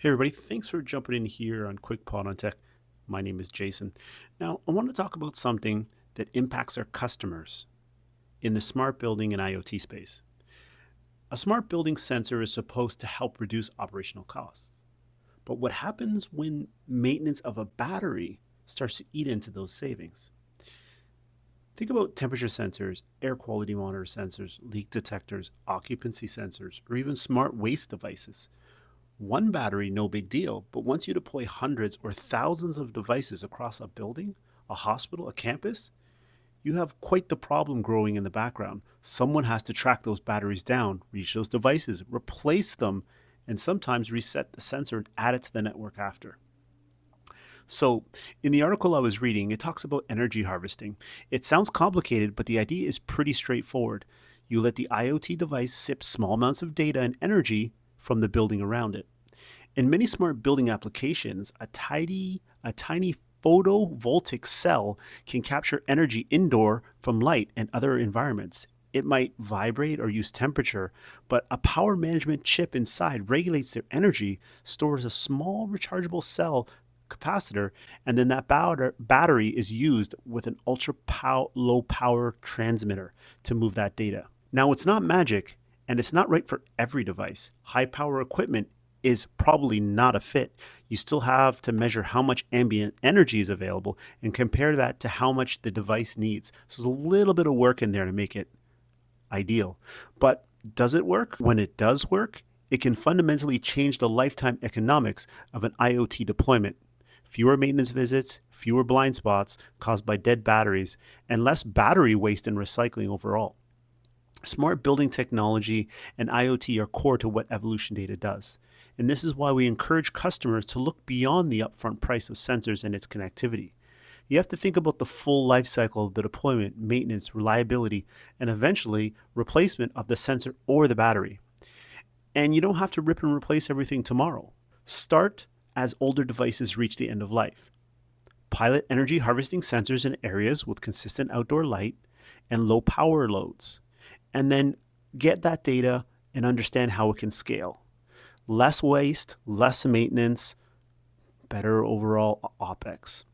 Hey everybody, thanks for jumping in here on Quick Pod on Tech. My name is Jason. Now, I want to talk about something that impacts our customers in the smart building and IoT space. A smart building sensor is supposed to help reduce operational costs. But what happens when maintenance of a battery starts to eat into those savings? Think about temperature sensors, air quality monitor sensors, leak detectors, occupancy sensors, or even smart waste devices. One battery, no big deal, but once you deploy hundreds or thousands of devices across a building, a hospital, a campus, you have quite the problem growing in the background. Someone has to track those batteries down, reach those devices, replace them, and sometimes reset the sensor and add it to the network after. So, in the article I was reading, it talks about energy harvesting. It sounds complicated, but the idea is pretty straightforward. You let the IoT device sip small amounts of data and energy from the building around it. In many smart building applications, a tiny photovoltaic cell can capture energy indoor from light and other environments. It might vibrate or use temperature, but a power management chip inside regulates their energy, stores a small rechargeable cell capacitor, and then that battery is used with an low power transmitter to move that data. Now, it's not magic, and it's not right for every device. High power equipment is probably not a fit. You still have to measure how much ambient energy is available and compare that to how much the device needs. So there's a little bit of work in there to make it ideal. But does it work? When it does work, it can fundamentally change the lifetime economics of an IoT deployment. Fewer maintenance visits, fewer blind spots caused by dead batteries, and less battery waste and recycling overall. Smart building technology and IoT are core to what Evolution Data does. And this is why we encourage customers to look beyond the upfront price of sensors and its connectivity. You have to think about the full life cycle of the deployment, maintenance, reliability, and eventually replacement of the sensor or the battery. And you don't have to rip and replace everything tomorrow. Start as older devices reach the end of life. Pilot energy harvesting sensors in areas with consistent outdoor light and low power loads, and then get that data and understand how it can scale. Less waste, less maintenance, better overall OpEx.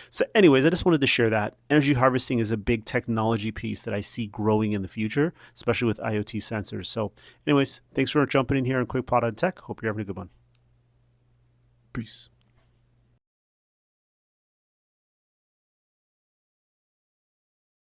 So anyways, I just wanted to share that. Energy harvesting is a big technology piece that I see growing in the future, especially with IoT sensors. So anyways, thanks for jumping in here on Quick Pod on Tech. Hope you're having a good one. Peace.